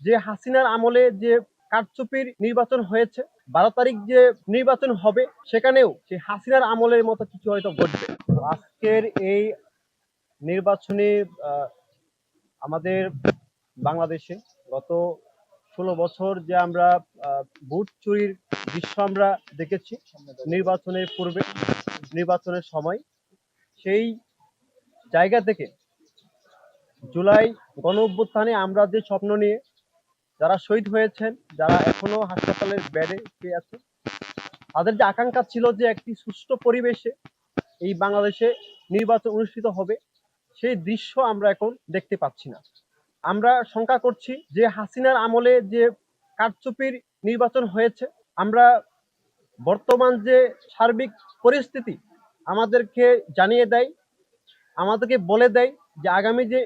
যে হাসিনার আমলে যে কারচুপির নির্বাচন হয়েছে, 12 তারিখ যে নির্বাচন হবে সেখানেও সেই হাসিনার আমলের মতো কিছু হয়তো ঘটবে। তো আজকের এই নির্বাচনী আমাদের বাংলাদেশে গত 16 বছর যে আমরা ভোট চুরির দৃশ্য আমরা দেখেছি নির্বাচনের পূর্বে, নির্বাচনের সময়, সেই জায়গা থেকে জুলাই গণঅভ্যুত্থানে আমরা যে স্বপ্ন নিয়ে যারা শহীদ হয়েছেন, যারা এখনো হাসপাতালের বেডে শুয়ে আছে, তাদের যে আকাঙ্ক্ষা ছিল যে একটি সুষ্ঠু পরিবেশে এই বাংলাদেশে নির্বাচন অনুষ্ঠিত হবে, সেই দৃশ্য আমরা এখন দেখতে পাচ্ছি না। আমরা শঙ্কা করছি যে হাসিনার আমলে যে কারচুপির নির্বাচন হয়েছে, আমরা বর্তমান যে সার্বিক পরিস্থিতি আমাদেরকে জানিয়ে দেয়, আমাদেরকে বলে দেয় যে আগামী যে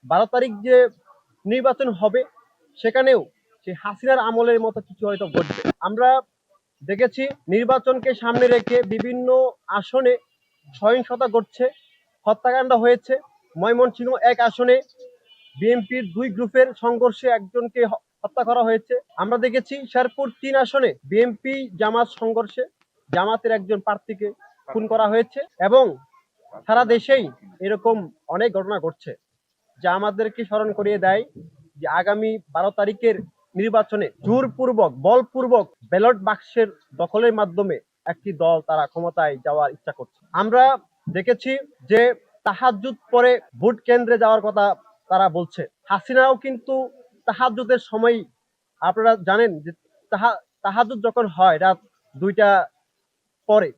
12 তারিখ যে নির্বাচন হবে সেখানেও সেই হাসিনার আমলের মতো কিছু হয়তো ঘটবে। আমরা দেখেছি নির্বাচনকে সামনে রেখে বিভিন্ন আসনে সহিংসতা ঘটছে, হত্যাকাণ্ড হয়েছে। ময়মনসিংহ 1 আসনে বিএনপির 2 গ্রুপের সংঘর্ষে একজনকে হত্যা করা হয়েছে। আমরা দেখেছি শেরপুর 3 আসনে বিএনপি জামাত সংঘর্ষে জামাতের একজন প্রার্থীকে খুন করা হয়েছে এবং সারা দেশেই এরকম অনেক ঘটনা ঘটছে, যা আমাদেরকে স্মরণ করিয়ে দেয় যে আগামী 12 তারিখের নির্বাচনে জোরপূর্বক বলপূর্বক ব্যালট বাক্সের দখলের মাধ্যমে একটি দল তারা ক্ষমতায় যাওয়ার ইচ্ছা করছে। আমরা দেখেছি যে তাহাজ্জুদ পরে ভোট কেন্দ্রে যাওয়ার কথা তারা বলছে। হাসিনাও কিন্তু তাহাজ্জুদের সময়, আপনারা জানেন যে তাহাজ্জুদ যখন হয় রাত 2টা পরে,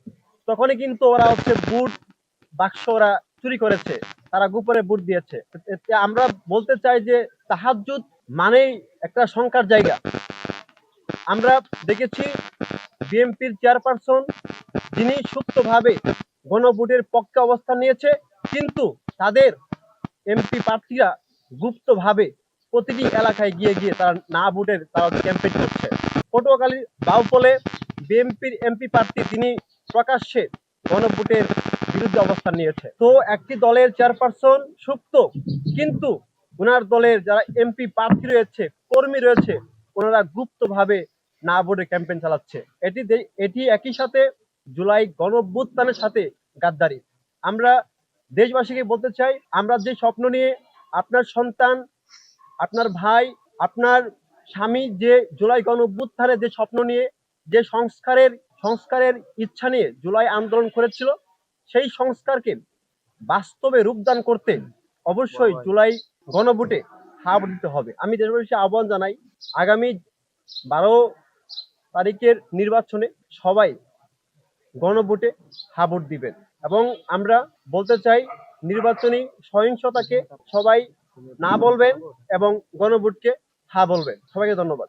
তখনই কিন্তু ওরা ভোট বাক্স ওরা চুরি করেছে, তারা গোপনে ভোট দিয়েছে। আমরা বলতে চাই যে তাহাজ্জুদ মানেই একটা শঙ্কার জায়গা। আমরা দেখেছি বিএনপির চেয়ারপারসন যিনি সুপ্তভাবে গণভোটের পক্ষে অবস্থান নিয়েছে, কিন্তু তাদের এমপি প্রার্থীরা গুপ্তভাবে প্রতিটি এলাকায় গিয়ে গিয়ে তারা না ভোটের তারা ক্যাম্পেইন করছে। পটুয়াখালী বাউফলে বিএনপির এমপি প্রার্থী তিনি প্রকাশ্যে গণভোটের বিরুদ্ধে অবস্থান নিয়েছে। তো একটি দলের চেয়ারপারসন সুপ্ত, কিন্তু ওনার দলের যারা এমপি প্রার্থী রয়েছে, কর্মী রয়েছে, ওনারা গুপ্তভাবে না ভোটে ক্যাম্পেইন চালাচ্ছে। এটি একই সাথে জুলাই গণঅভ্যুত্থানের সাথে গাদ্দারি। আমরা দেশবাসীকে বলতে চাই, আমরা যে স্বপ্ন নিয়ে আপনার সন্তান, আপনার ভাই, আপনার স্বামী যে জুলাই গণঅভ্যুত্থানে যে স্বপ্ন নিয়ে, যে সংস্কারের ইচ্ছা নিয়ে জুলাই আন্দোলন করেছিল, সেই সংস্কারকে বাস্তবে রূপদান করতে অবশ্যই জুলাই গণভোটে হা দিতে হবে। আমি দেশবাসীকে আহ্বান জানাই, আগামী 12 তারিখের নির্বাচনে সবাই গণভোটে হা ভোট দিবেন এবং আমরা বলতে চাই নির্বাচনী সহিংসতাকে সবাই না বলবেন এবং গণভোটকে হা বলবেন। সবাইকে ধন্যবাদ।